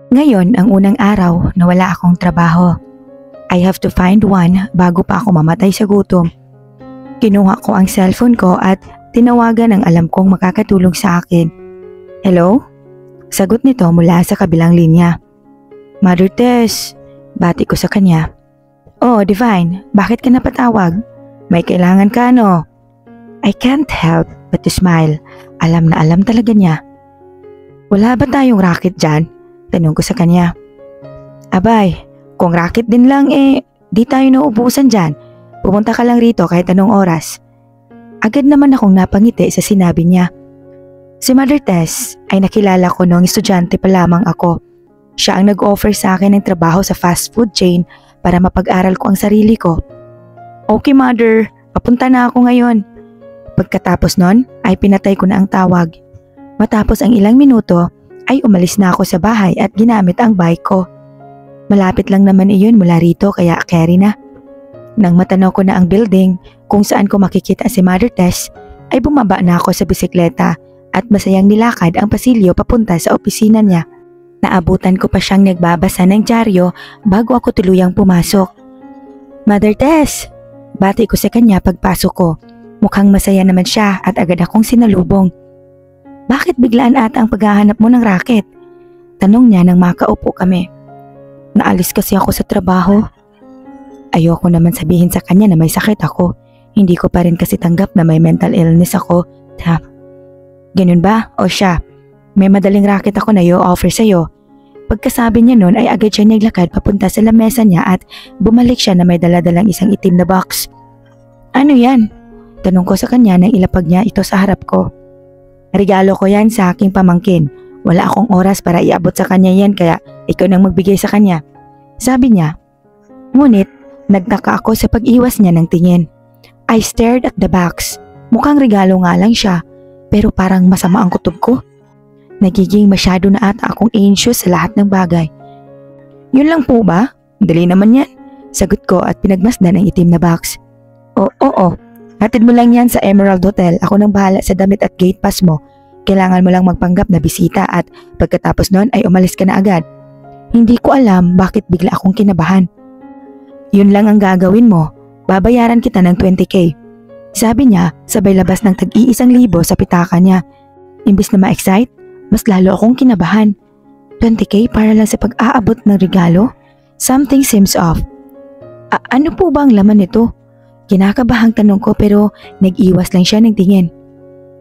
Ngayon ang unang araw na wala akong trabaho. I have to find one bago pa ako mamatay sa gutom. Kinuha ko ang cellphone ko at tinawagan ang alam kong makakatulong sa akin. Hello? Sagot nito mula sa kabilang linya. Mother Tess, bati ko sa kanya. Oh, Divine, bakit ka napatawag? May kailangan ka no? I can't help but to smile. Alam na alam talaga niya. Wala ba tayong racket dyan? Tanong ko sa kanya. Abay, kung racket din lang di tayo nauubusan dyan. Pumunta ka lang rito kahit anong oras. Agad naman akong napangiti sa sinabi niya. Si Mother Tess ay nakilala ko noong estudyante pa lamang ako. Siya ang nag-offer sa akin ng trabaho sa fast food chain para mapag-aral ko ang sarili ko. Okay Mother, papunta na ako ngayon. Pagkatapos nun ay pinatay ko na ang tawag. Matapos ang ilang minuto ay umalis na ako sa bahay at ginamit ang bike ko. Malapit lang naman iyon mula rito kaya carry na. Nang matanaw ko na ang building kung saan ko makikita si Mother Tess ay bumaba na ako sa bisikleta at masayang nilakad ang pasilyo papunta sa opisina niya. Naabutan ko pa siyang nagbabasa ng dyaryo bago ako tuluyang pumasok. Mother Tess! Bati ko sa kanya pagpasok ko. Mukhang masaya naman siya at agad akong sinalubong. Bakit biglaan ata ang paghahanap mo ng racket? Tanong niya nang makaupo kami. Naalis kasi ako sa trabaho. Ayoko naman sabihin sa kanya na may sakit ako. Hindi ko pa rin kasi tanggap na may mental illness ako. Ganun ba? O siya, may madaling racket ako na i-offer sa'yo. Pagkasabi niya nun ay agad siya naglakad papunta sa lamesa niya at bumalik siya na may daladalang isang itim na box. Ano yan? Tanong ko sa kanya nang ilapag niya ito sa harap ko. Regalo ko yan sa aking pamangkin. Wala akong oras para iabot sa kanya yan kaya ikaw nang magbigay sa kanya. Sabi niya. Ngunit nagtaka ako sa pag-iwas niya ng tingin. I stared at the box. Mukhang regalo nga lang siya pero parang masama ang kutob ko. Nagiging masyado na ata akong anxious sa lahat ng bagay. Yun lang po ba? Dali naman yan. Sagot ko at pinagmasdan ang itim na box. Oo. Hatid mo lang yan sa Emerald Hotel. Ako nang bahala sa damit at gate pass mo. Kailangan mo lang magpanggap na bisita at pagkatapos nun ay umalis ka na agad. Hindi ko alam bakit bigla akong kinabahan. Yun lang ang gagawin mo. Babayaran kita ng 20k. Sabi niya sabay labas ng tag-1,000 sa pitaka niya. Imbis na ma-excite, mas lalo akong kinabahan. 20k para lang sa pag-aabot ng regalo? Something seems off. Ano po ba ang laman nito? Kinakabahang tanong ko pero nag-iwas lang siya ng tingin.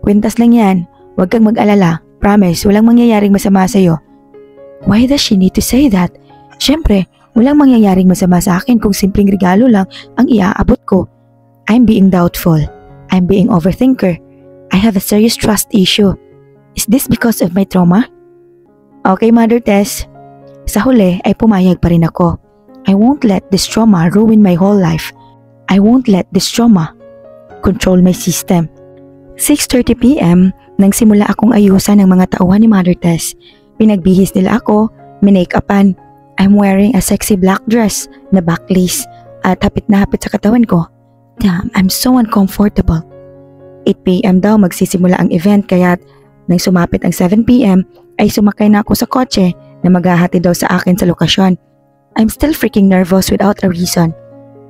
Kwintas lang yan. Huwag kang mag-alala. Promise, walang mangyayaring masama sa'yo. Why does she need to say that? Siyempre, walang mangyayaring masama sa akin kung simpleng regalo lang ang iaabot ko. I'm being doubtful. I'm being overthinker. I have a serious trust issue. Is this because of my trauma? Okay, Mother Tess. Sa huli ay pumayag pa rin ako. I won't let this trauma ruin my whole life. I won't let this trauma control my system. 6:30 p.m. nang simula akong ayusan ng mga tauhan ni Mother Tess. Pinagbihis nila ako, minake-upan. I'm wearing a sexy black dress na backless at hapit na hapit sa katawan ko. Damn, I'm so uncomfortable. 8 p.m. daw magsisimula ang event kaya't nang sumapit ang 7 p.m. ay sumakay na ako sa kotse na maghahati daw sa akin sa lokasyon. I'm still freaking nervous without a reason.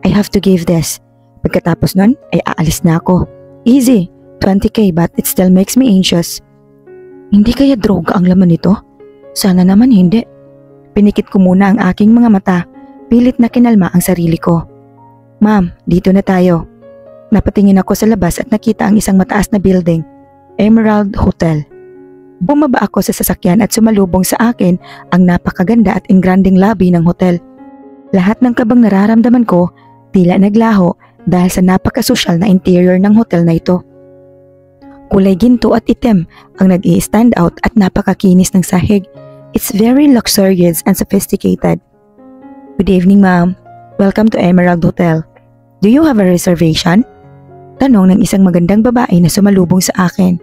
I have to give this. Pagkatapos nun ay aalis na ako. Easy, 20k but it still makes me anxious. Hindi kaya droga ang laman nito? Sana naman hindi. Pinikit ko muna ang aking mga mata. Pilit na kinalma ang sarili ko. Ma'am, dito na tayo. Napatingin ako sa labas at nakita ang isang mataas na building. Emerald Hotel. Bumaba ako sa sasakyan at sumalubong sa akin ang napakaganda at engranding lobby ng hotel. Lahat ng kabang nararamdaman ko tila naglaho dahil sa napakasosyal na interior ng hotel na ito. Kulay ginto at itim ang nag-i-stand out at napakakinis ng sahig. It's very luxurious and sophisticated. Good evening, ma'am. Welcome to Emerald Hotel. Do you have a reservation? Tanong ng isang magandang babae na sumalubong sa akin.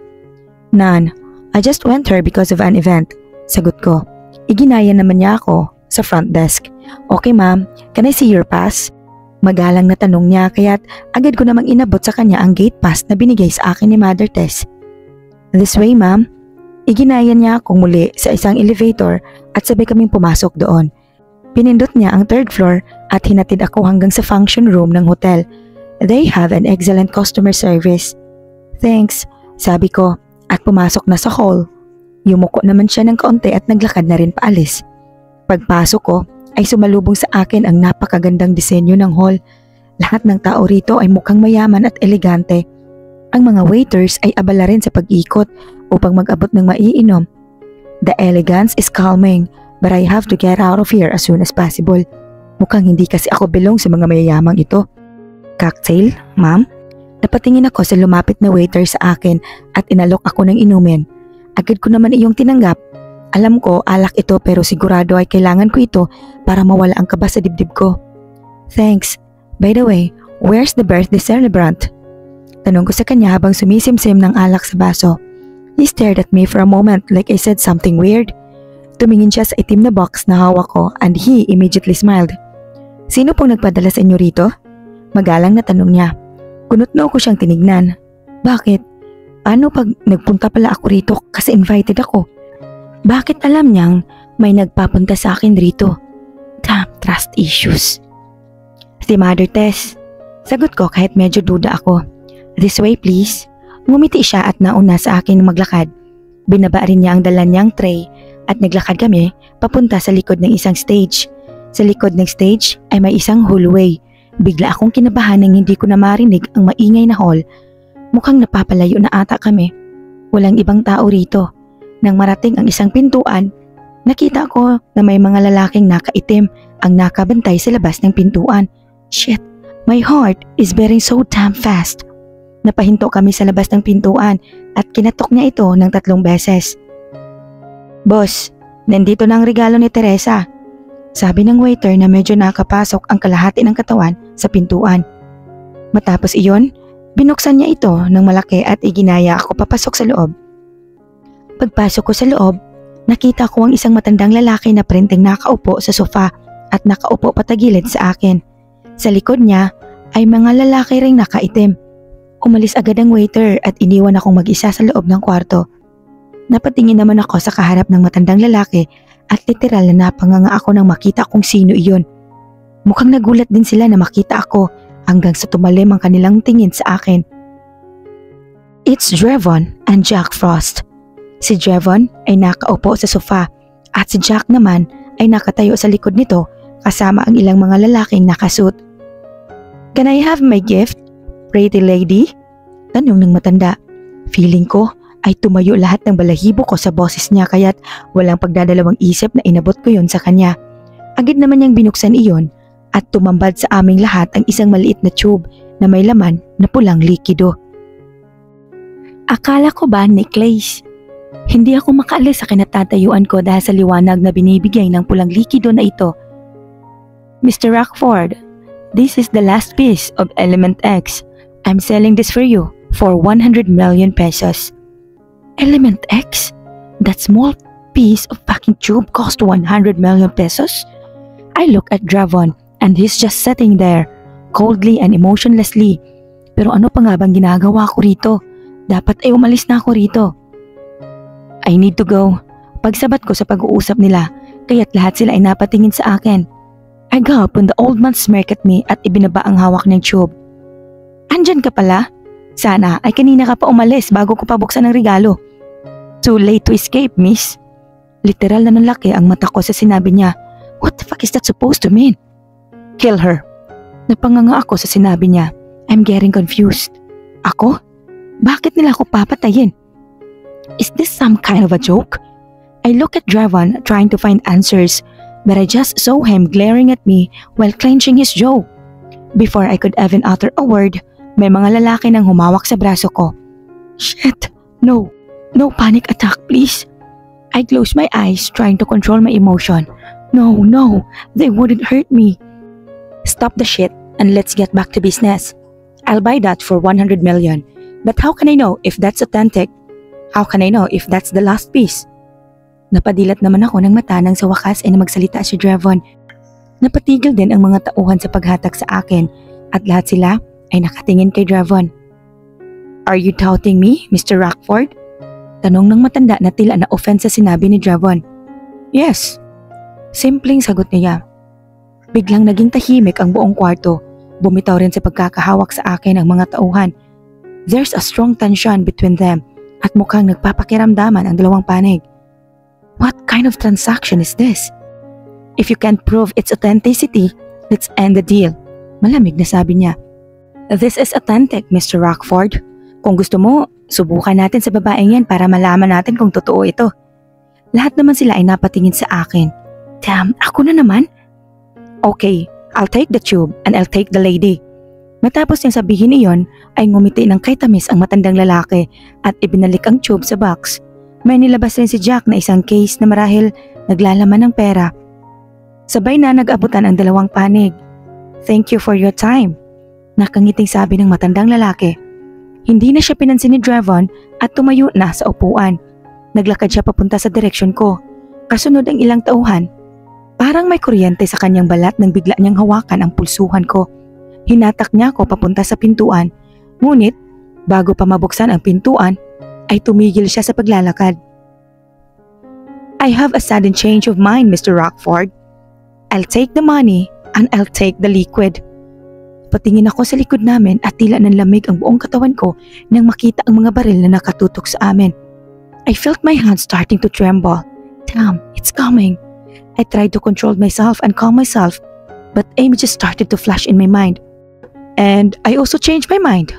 None. I just went here because of an event. Sagot ko. Iginaya naman niya ako sa front desk. Okay ma'am, can I see your pass? Magalang na tanong niya kaya't agad ko namang inabot sa kanya ang gate pass na binigay sa akin ni Mother Tess. This way ma'am. Iginaya niya akong muli sa isang elevator at sabay kaming pumasok doon. Pinindot niya ang third floor at hinatid ako hanggang sa function room ng hotel. They have an excellent customer service. Thanks, sabi ko at pumasok na sa hall. Yumuko naman siya ng kaunti at naglakad na rin paalis. Pagpasok ko ay sumalubong sa akin ang napakagandang disenyo ng hall. Lahat ng tao rito ay mukhang mayaman at elegante. Ang mga waiters ay abala rin sa pag-ikot upang mag-abot ng maiinom. The elegance is calming, but I have to get out of here as soon as possible. Mukhang hindi kasi ako belong sa mga mayayamang ito. Cocktail, ma'am? Napatingin ako sa lumapit na waiter sa akin at inalok ako ng inumin. Agad ko naman iyong tinanggap. Alam ko alak ito pero sigurado ay kailangan ko ito para mawala ang kaba sa dibdib ko. Thanks. By the way, where's the birthday celebrant? Tanong ko sa kanya habang sumisimsim ng alak sa baso. He stared at me for a moment like I said something weird. Tumingin siya sa itim na box na hawak ko and he immediately smiled. Sino pong nagpadala sa inyo rito? Magalang na tanong niya. Kunot-no ko siyang tinignan. Bakit? Paano pag nagpunta pala ako rito kasi invited ako? Bakit alam niyang may nagpapunta sa akin rito? Damn, trust issues. Si Mother Tess. Sagot ko kahit medyo duda ako. This way please. Ngumiti siya at nauna sa akin maglakad. Binaba rin niya ang dala niyang tray at naglakad kami papunta sa likod ng isang stage. Sa likod ng stage ay may isang hallway. Bigla akong kinabahan nang hindi ko na marinig ang maingay na hall. Mukhang napapalayo na ata kami. Walang ibang tao rito. Nang marating ang isang pintuan, nakita ko na may mga lalaking nakaitim ang nakabantay sa labas ng pintuan. Shit, my heart is beating so damn fast. Napahinto kami sa labas ng pintuan at kinatok niya ito ng 3 beses. Boss, nandito na ang regalo ni Teresa. Sabi ng waiter na medyo nakapasok ang kalahati ng katawan sa pintuan. Matapos iyon, binuksan niya ito ng malaki at iginaya ako papasok sa loob. Pagpasok ko sa loob, nakita ko ang isang matandang lalaki na printing nakaupo sa sofa at nakaupo patagilid sa akin. Sa likod niya ay mga lalaki ring nakaitim. Umalis agad ang waiter at iniwan akong mag-isa sa loob ng kwarto. Napatingin naman ako sa kaharap ng matandang lalaki at literal na napanganga ako nang makita kung sino iyon. Mukhang nagulat din sila na makita ako hanggang sa tumalim ang kanilang tingin sa akin. It's Drevon and Jack Frost. Si Drevon ay nakaupo sa sofa at si Jack naman ay nakatayo sa likod nito kasama ang ilang mga lalaking nakasuot. Can I have my gift, pretty lady? Tanong ng matanda. Feeling ko ay tumayo lahat ng balahibo ko sa boses niya kaya't walang pagdadalawang isip na inabot ko yon sa kanya. Agad naman niyang binuksan iyon at tumambad sa aming lahat ang isang maliit na tube na may laman na pulang likido. Akala ko ba necklace? Hindi ako makaalis sa kinatatayuan ko dahil sa liwanag na binibigay ng pulang likido na ito. Mr. Rockford, this is the last piece of Element X. I'm selling this for you for 100 million pesos. Element X? That small piece of fucking tube cost 100 million pesos? I look at Drevon and he's just sitting there, coldly and emotionlessly. Pero ano pa nga bang ginagawa ko rito? Dapat ay umalis na ako rito. I need to go. Pagsabat ko sa pag-uusap nila, kaya't lahat sila ay napatingin sa akin. I gulp when the old man smirk at me at ibinaba ang hawak ng tube. Andyan ka pala? Sana ay kanina ka pa umalis bago ko pa buksan ang regalo. Too late to escape, miss. Literal na nanlaki ang mata ko sa sinabi niya. What the fuck is that supposed to mean? Kill her. Napanganga ako sa sinabi niya. I'm getting confused. Ako? Bakit nila ako papatayin? Is this some kind of a joke? I look at Drevon trying to find answers, but I just saw him glaring at me while clenching his jaw. Before I could even utter a word, may mga lalaki nang humawak sa braso ko. Shit, no. No panic attack, please. I closed my eyes trying to control my emotion. No, they wouldn't hurt me. Stop the shit and let's get back to business. I'll buy that for 100 million. But how can I know if that's authentic? How can I know if that's the last piece? Napadilat naman ako ng mata nang sa wakas ay magsalita si Drevon. Napatigil din ang mga tauhan sa paghatak sa akin at lahat sila ay nakatingin kay Drevon. Are you doubting me, Mr. Rockford? Tanong ng matanda na tila na-offense sa sinabi ni Drevon. Yes, Simpleng sagot niya. Biglang naging tahimik ang buong kwarto. Bumitaw rin sa pagkakahawak sa akin ang mga tauhan. There's a strong tension between them at mukhang nagpapakiramdaman ang dalawang panig. What kind of transaction is this? If you can't prove its authenticity, let's end the deal. Malamig na sabi niya. This is authentic, Mr. Rockford. Kung gusto mo, subukan natin sa babaeng yan para malaman natin kung totoo ito. Lahat naman sila ay napatingin sa akin. Damn, ako na naman? Okay, I'll take the tube and I'll take the lady. Matapos niyang sabihin iyon, ay ngumiti ng kay tamis ang matandang lalaki at ibinalik ang tube sa box. May nilabas rin si Jack na isang case na marahil naglalaman ng pera. Sabay na nag-abutan ang dalawang panig. Thank you for your time. Nakangiting sabi ng matandang lalaki. Hindi na siya pinansin ni Drevon at tumayo na sa upuan. Naglakad siya papunta sa direksyon ko. Kasunod ang ilang tauhan. Parang may kuryente sa kanyang balat nang bigla niyang hawakan ang pulsuhan ko. Hinatak niya ako papunta sa pintuan. Ngunit, bago pa mabuksan ang pintuan, ay tumigil siya sa paglalakad. I have a sudden change of mind, Mr. Rockford. I'll take the money and I'll take the liquid. Patingin ako sa likod namin at tila nanlamig ang buong katawan ko nang makita ang mga baril na nakatutok sa amin. I felt my hands starting to tremble. Damn, it's coming. I tried to control myself and calm myself, but images started to flash in my mind. And I also changed my mind.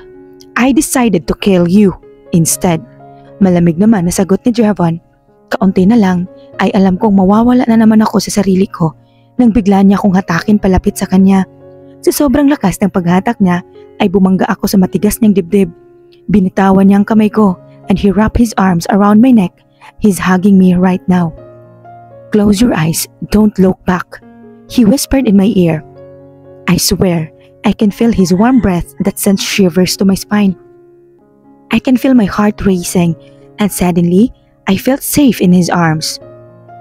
I decided to kill you instead. Malamig naman na sagot ni Drevon. Kaunti na lang ay alam kong mawawala na naman ako sa sarili ko nang bigla niya akong hatakin palapit sa kanya. Sa sobrang lakas ng paghatak niya ay bumangga ako sa matigas niyang dibdib. Binitawan niya ang kamay ko and he wrapped his arms around my neck. He's hugging me right now. Close your eyes, don't look back. He whispered in my ear. I swear, I can feel his warm breath that sends shivers to my spine. I can feel my heart racing and suddenly I felt safe in his arms.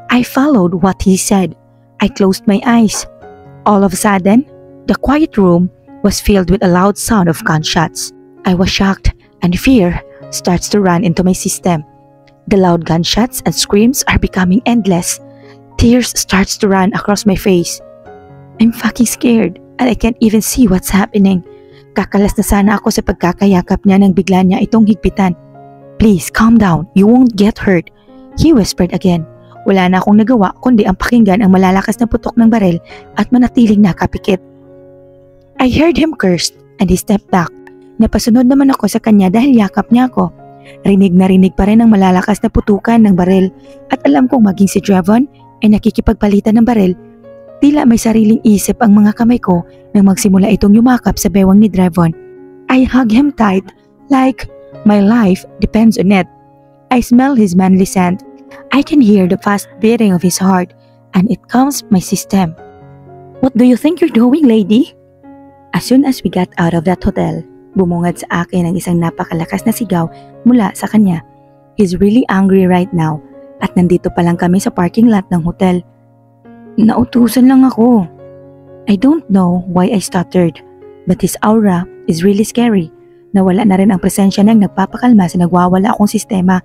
I followed what he said. I closed my eyes. All of a sudden, the quiet room was filled with a loud sound of gunshots. I was shocked and fear starts to run into my system. The loud gunshots and screams are becoming endless. Tears starts to run across my face. I'm fucking scared and I can't even see what's happening. Kakalas na sana ako sa pagkakayakap niya nang bigla niya itong higpitan. Please calm down, you won't get hurt. He whispered again. Wala na akong nagawa kundi ang pakinggan ang malalakas na putok ng baril at manatiling nakapikit. I heard him curse and he stepped back. Napasunod naman ako sa kanya dahil yakap niya ako. Rinig na rinig pa rin ang malalakas na putukan ng baril at alam kong maging si Drevon ay nakikipagpalitan ng baril. Tila may sariling isip ang mga kamay ko nang magsimula itong yumakap sa bewang ni Drevon. I hug him tight like my life depends on it. I smell his manly scent. I can hear the fast beating of his heart and it calms my system. What do you think you're doing, lady? As soon as we got out of that hotel, bumungad sa akin ang isang napakalakas na sigaw mula sa kanya. He's really angry right now at nandito pa lang kami sa parking lot ng hotel. Nautusan lang ako. I don't know why I stuttered, but his aura is really scary. Nawala na rin ang presensya ng nagpapakalma sa nagwawala akong sistema.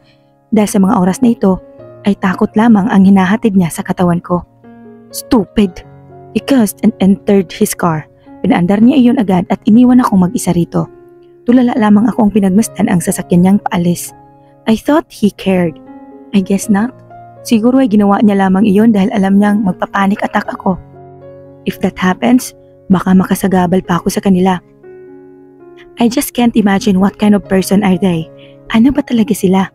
Dahil sa mga oras na ito, ay takot lamang ang hinahatid niya sa katawan ko. Stupid! He cursed and entered his car. Pinaandar niya iyon agad at iniwan akong mag-isa rito. Tulala lamang akong pinagmasdan ang sasakyan niyang paalis. I thought he cared. I guess not. Siguro ay ginawa niya lamang iyon dahil alam niyang magpapanik attack ako. If that happens, baka makasagabal pa ako sa kanila. I just can't imagine what kind of person are they. Ano ba talaga sila?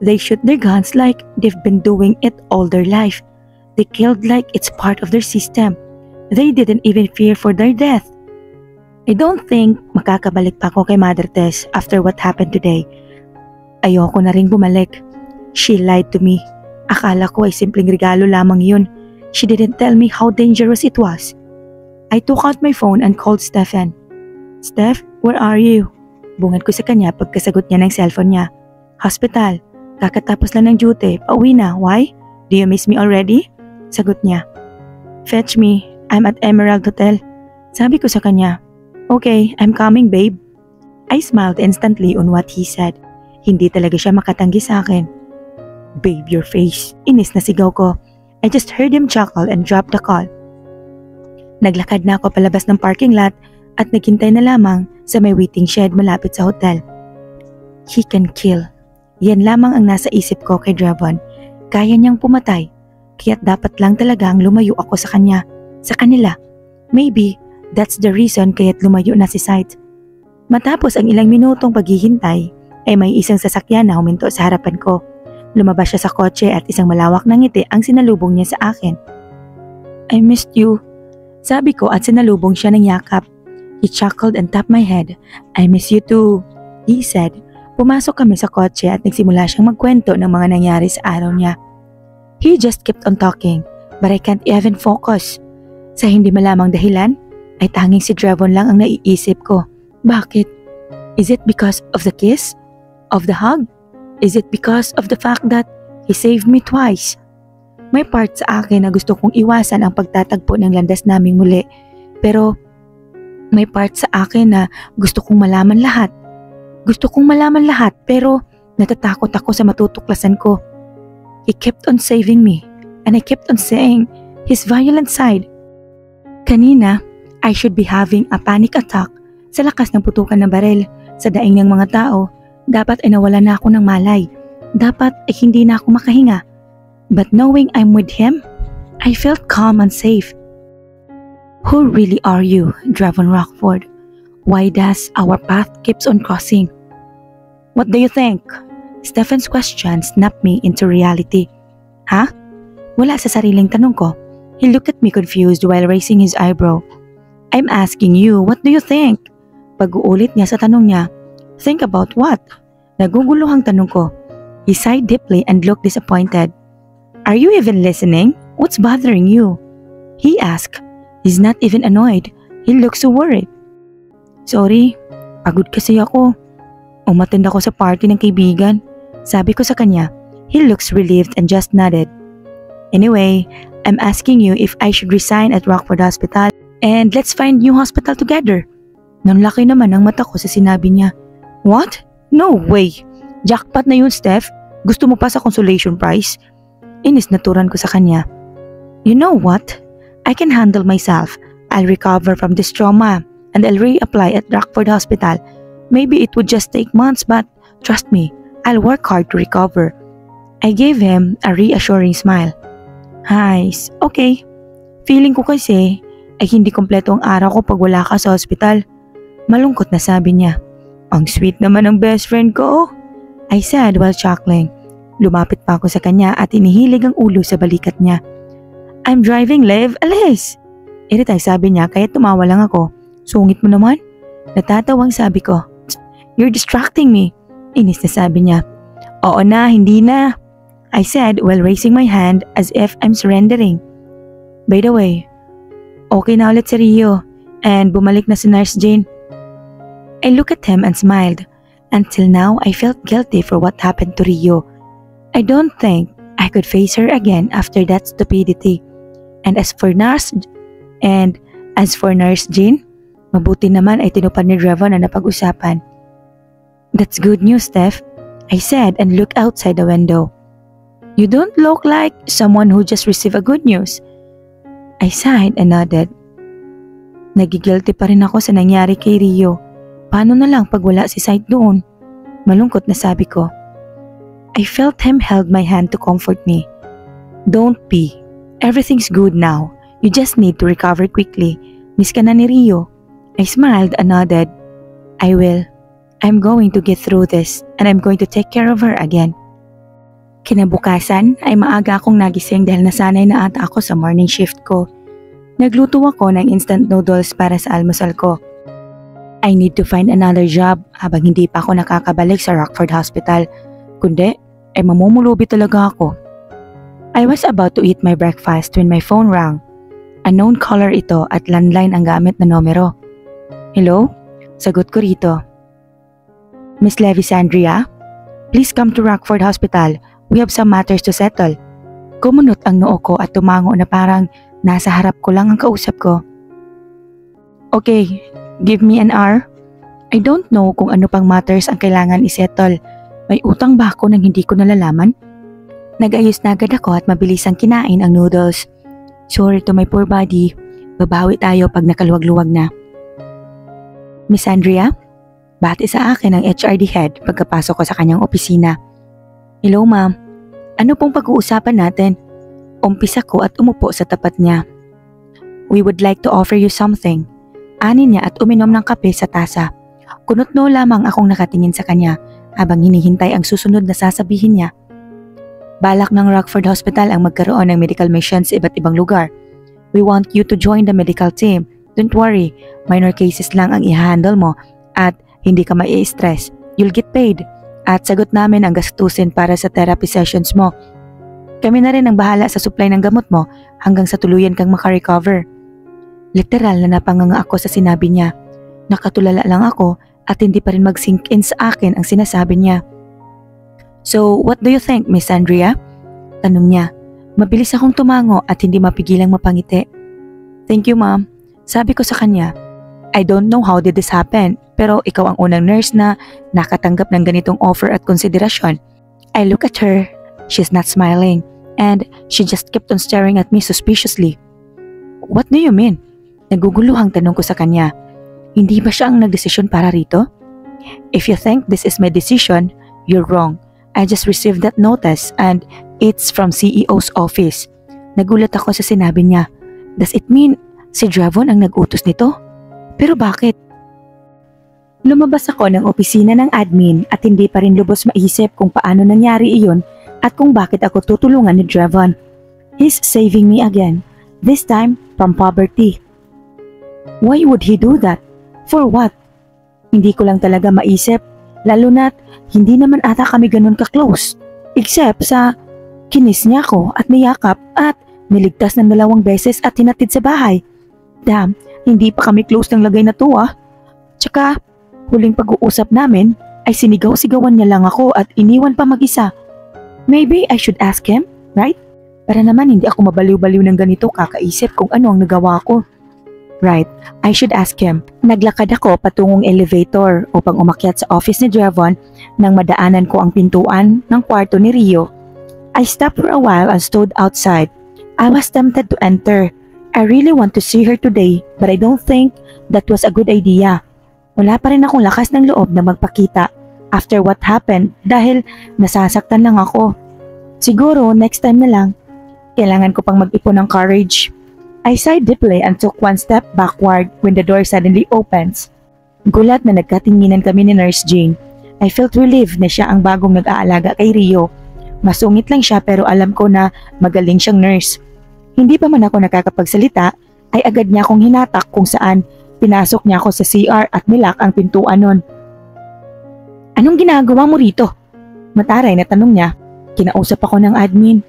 They shoot their guns like they've been doing it all their life. They killed like it's part of their system. They didn't even fear for their death. I don't think makakabalik pa ako kay Mother Tess after what happened today. Ayoko na ring bumalik. She lied to me. Akala ko ay simpleng regalo lamang yun. She didn't tell me how dangerous it was. I took out my phone and called Stefan. Steph, where are you? Bungad ko sa kanya pagkasagot niya ng cellphone niya. Hospital. Kakatapos lang ng duty. Pauwi na. Why? Do you miss me already? Sagot niya. Fetch me. I'm at Emerald Hotel. Sabi ko sa kanya. Okay, I'm coming, babe. I smiled instantly on what he said. Hindi talaga siya makatanggi sa akin. Babe, your face. Inis na sigaw ko. I just heard him chuckle and drop the call. Naglakad na ako palabas ng parking lot at naghintay na lamang sa may waiting shed malapit sa hotel. He can kill. Yan lamang ang nasa isip ko kay Drevon. Kaya niyang pumatay, kaya't dapat lang talagang lumayo ako sa kanya, sa kanila. Maybe that's the reason kaya't lumayo na si Sight. Matapos ang ilang minutong paghihintay, ay may isang sasakyan na huminto sa harapan ko. Lumabas siya sa kotse at isang malawak na ngiti ang sinalubong niya sa akin. I missed you, sabi ko at sinalubong siya ng yakap. He chuckled and tapped my head. I miss you too, he said. Pumasok kami sa kotse at nagsimula siyang magkwento ng mga nangyari sa araw niya. He just kept on talking, but I can't even focus. Sa hindi malamang dahilan, ay tanging si Drevon lang ang naiisip ko. Bakit? Is it because of the kiss? Of the hug? Is it because of the fact that he saved me twice? May part sa akin na gusto kong iwasan ang pagtatagpo ng landas naming muli, pero may part sa akin na gusto kong malaman lahat. Gusto kong malaman lahat pero natatakot ako sa matutuklasan ko. He kept on saving me and I kept on saying his violent side. Kanina, I should be having a panic attack sa lakas ng putukan ng barel sa daing ng mga tao. Dapat ay nawala na ako ng malay. Dapat ay hindi na ako makahinga. But knowing I'm with him, I felt calm and safe. Who really are you, Drevon Rockford? Why does our path keeps on crossing? What do you think? Stefan's question snapped me into reality. Ha? Wala sa sariling tanong ko. He looked at me confused while raising his eyebrow. I'm asking you, what do you think? Pag-uulit niya sa tanong niya. Think about what? Naguguluhang tanong ko. He sighed deeply and looked disappointed. Are you even listening? What's bothering you? He asked. He's not even annoyed. He looks so worried. Sorry, pagod kasi ako. Umattend ako sa party ng kaibigan. Sabi ko sa kanya. He looks relieved and just nodded. Anyway, I'm asking you if I should resign at Rockford Hospital and let's find new hospital together. Nanlaki naman ang mata ko sa sinabi niya. What? No way! Jackpot na yun, Steph. Gusto mo pa sa consolation prize? Inis na turan ko sa kanya. You know what? I can handle myself. I'll recover from this trauma and I'll reapply at Rockford Hospital. Maybe it would just take months but trust me, I'll work hard to recover. I gave him a reassuring smile. Nice, okay. Feeling ko kasi ay hindi kompleto ang araw ko pag wala ka sa hospital. Malungkot na sabi niya. Ang sweet naman ng best friend ko. I said while chuckling. Lumapit pa ako sa kanya at inihilig ang ulo sa balikat niya. I'm driving, Lev. Alis! Iritay sabi niya kaya tumawa lang ako. Sungit mo naman? Natatawang sabi ko. You're distracting me. Inis na sabi niya. Oo na, hindi na. I said while raising my hand as if I'm surrendering. By the way, okay na ulit si Rio and bumalik na si Nurse Jane. I looked at him and smiled. Until now, I felt guilty for what happened to Rio. I don't think I could face her again after that stupidity. And as for Nurse Jane, mabuti naman ay tinupad ni Drevon na napag-usapan. That's good news, Steph, I said and looked outside the window. You don't look like someone who just received a good news. I sighed and nodded. Nagigilty pa rin ako sa nangyari kay Rio. Paano na lang pag wala si Sight doon? Malungkot na sabi ko. I felt him held my hand to comfort me. Don't be. Everything's good now. You just need to recover quickly. Miss ka na ni Rio. I smiled and nodded. I will. I'm going to get through this and I'm going to take care of her again. Kinabukasan ay maaga akong nagising dahil nasanay na ata ako sa morning shift ko. Nagluto ako ng instant noodles para sa almusal ko. I need to find another job habang hindi pa ako nakakabalik sa Rockford Hospital. Kundi, ay mamumulubi talaga ako. I was about to eat my breakfast when my phone rang. Unknown caller ito at landline ang gamit na numero. Hello? Sagot ko rito. Miss Levisandria? Please come to Rockford Hospital. We have some matters to settle. Kumunot ang noo ko at tumango na parang nasa harap ko lang ang kausap ko. Okay, give me an hour. I don't know kung ano pang matters ang kailangan isettle. May utang ba ako nang hindi ko nalalaman? Nag-ayos na agad ako at mabilisang kinain ang noodles. Sorry to my poor body. Babawi tayo pag nakaluwag-luwag na. Miss Andrea, bati sa akin ang HRD head pagkapasok ko sa kanyang opisina. Hello ma'am, ano pong pag-uusapan natin? Umpisa ko at umupo sa tapat niya. We would like to offer you something. Ani niya at uminom ng kape sa tasa. Kunot-no lamang akong nakatingin sa kanya habang hinihintay ang susunod na sasabihin niya. Balak ng Rockford Hospital ang magkaroon ng medical mission sa iba't ibang lugar. We want you to join the medical team. Don't worry, minor cases lang ang i-handle mo at hindi ka mai-stress. You'll get paid. At sagot namin ang gastusin para sa therapy sessions mo. Kami na rin ang bahala sa supply ng gamot mo hanggang sa tuluyan kang makarecover. Literal na napanganga ako sa sinabi niya. Nakatulala lang ako at hindi pa rin mag-sink in sa akin ang sinasabi niya. So, what do you think, Miss Andrea? Tanong niya. Mabilis akong tumango at hindi mapigilang mapangiti. Thank you, ma'am. Sabi ko sa kanya, I don't know how did this happen, pero ikaw ang unang nurse na nakatanggap ng ganitong offer at konsiderasyon. I look at her. She's not smiling, and she just kept on staring at me suspiciously. What do you mean? Naguguluhang tanong ko sa kanya. Hindi ba siya ang nagdesisyon para rito? If you think this is my decision, you're wrong. I just received that notice and it's from CEO's office. Nagulat ako sa sinabi niya. Does it mean si Dravon ang nag-utos nito? Pero bakit? Lumabas ako ng opisina ng admin at hindi pa rin lubos maisip kung paano nangyari iyon at kung bakit ako tutulungan ni Dravon. He's saving me again, this time from poverty. Why would he do that? For what? Hindi ko lang talaga maisip, lalo na't hindi naman ata kami ganun ka-close. Except sa kinis niya ako at niyakap at niligtas ng 2 beses at hinatid sa bahay. Damn, hindi pa kami close ng lagay na to ah. Tsaka, huling pag-uusap namin ay sinigaw-sigawan niya lang ako at iniwan pa mag-isa. Maybe I should ask him, right? Para naman hindi ako mabaliw-baliw ng ganito kakaisip kung ano ang nagawa ko. Right, I should ask him. Naglakad ako patungong elevator upang umakyat sa office ni Dravon nang madaanan ko ang pintuan ng kwarto ni Rio. I stopped for a while and stood outside. I was tempted to enter. I really want to see her today but I don't think that was a good idea. Wala pa rin akong lakas ng loob na magpakita after what happened dahil nasasaktan lang ako. Siguro next time na lang. Kailangan ko pang mag-ipon ng courage. I sighed deeply and took 1 step backward when the door suddenly opens. Gulat na nagkatinginan kami ni Nurse Jane. I felt relieved na siya ang bagong nag-aalaga kay Rio. Masungit lang siya pero alam ko na magaling siyang nurse. Hindi pa man ako nakakapagsalita ay agad niya akong hinatak kung saan pinasok niya ako sa CR at nilak ang pintuan nun. Anong ginagawa mo rito? Mataray na tanong niya. Kinausap ako ng admin.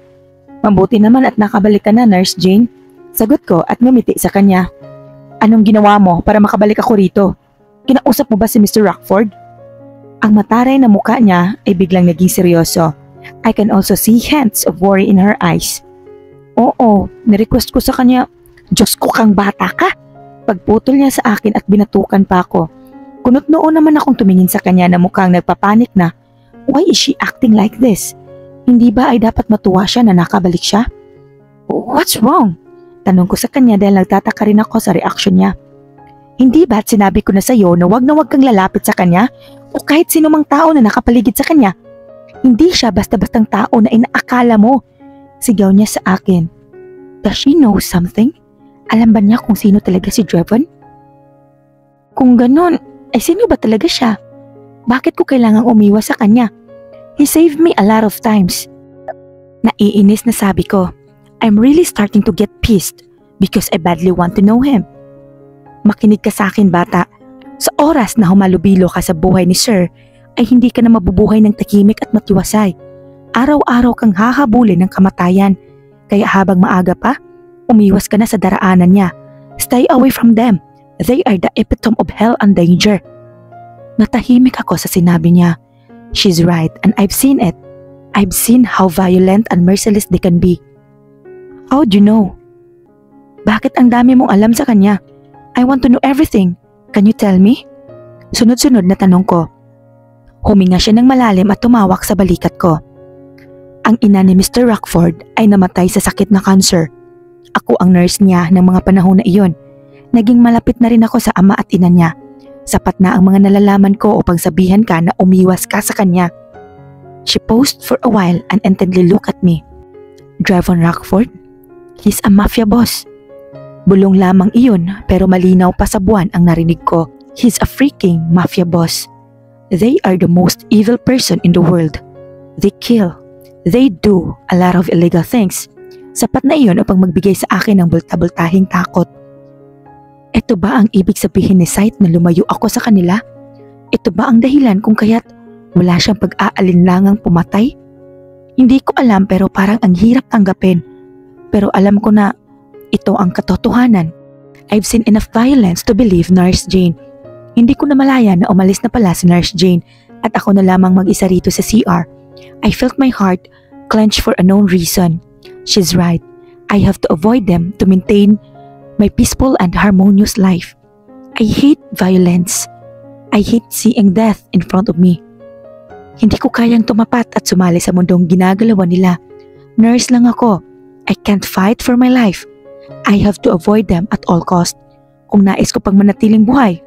Mabuti naman at nakabalik ka na, Nurse Jane. Sagot ko at ngumiti sa kanya. Anong ginawa mo para makabalik ako rito? Kinausap mo ba si Mr. Rockford? Ang mataray na muka niya ay biglang naging seryoso. I can also see hints of worry in her eyes. Oo, nirequest ko sa kanya. Diyos ko kang bata ka! Pagputol niya sa akin at binatukan pa ako. Kunot noon naman akong tumingin sa kanya na mukhang nagpapanik na. Why is she acting like this? Hindi ba ay dapat matuwa siya na nakabalik siya? What's wrong? Tanong ko sa kanya dahil nagtataka rin ako sa reaksyon niya. Hindi ba't sinabi ko na sa'yo na wag kang lalapit sa kanya o kahit sino mang tao na nakapaligid sa kanya? Hindi siya basta-bastang tao na inaakala mo. Sigaw niya sa akin. Does she know something? Alam ba niya kung sino talaga si Dravon? Kung ganun, ay sino ba talaga siya? Bakit ko kailangang umiwas sa kanya? He saved me a lot of times. Naiinis na sabi ko. I'm really starting to get pissed because I badly want to know him. Makinig ka sa akin, bata. Sa oras na humalubilo ka sa buhay ni Sir, ay hindi ka na mabubuhay ng tahimik at matiwasay. Araw-araw kang hahabulin ng kamatayan. Kaya habang maaga pa, umiwas ka na sa daraanan niya. Stay away from them. They are the epitome of hell and danger. Natahimik ako sa sinabi niya. She's right and I've seen it. I've seen how violent and merciless they can be. How'd you know? Bakit ang dami mong alam sa kanya? I want to know everything. Can you tell me? Sunod-sunod na tanong ko. Huminga siya ng malalim at tumawak sa balikat ko. Ang ina ni Mr. Rockford ay namatay sa sakit na cancer. Ako ang nurse niya ng mga panahon na iyon. Naging malapit na rin ako sa ama at ina niya. Sapat na ang mga nalalaman ko upang sabihan ka na umiwas ka sa kanya. She paused for a while and intently looked at me. Drevon Rockford? He's a mafia boss. Bulong lamang iyon pero malinaw pa sa buwan ang narinig ko. He's a freaking mafia boss. They are the most evil person in the world. They kill. They do a lot of illegal things. Sapat na iyon upang magbigay sa akin ng bulta-bultahing takot. Ito ba ang ibig sabihin ni Sight na lumayo ako sa kanila? Ito ba ang dahilan kung kaya't wala siyang pag-aalinlangang pumatay? Hindi ko alam pero parang ang hirap tanggapin. Pero alam ko na ito ang katotohanan. I've seen enough violence to believe Nurse Jane. Hindi ko namalaya na umalis na pala si Nurse Jane at ako na lamang mag-isa rito sa CR. I felt my heart clench for a known reason. She's right. I have to avoid them to maintain my peaceful and harmonious life. I hate violence. I hate seeing death in front of me. Hindi ko kayang tumapat at sumali sa mundong ginagalawan nila. Nurse lang ako. I can't fight for my life. I have to avoid them at all cost. Kung nais ko pang manatiling buhay.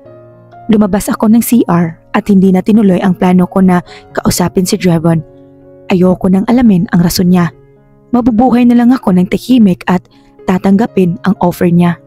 Lumabas ako ng CR at hindi na tinuloy ang plano ko na kausapin si Drevon. Ayoko nang alamin ang rason niya. Mabubuhay na lang ako ng tahimik at tatanggapin ang offer niya.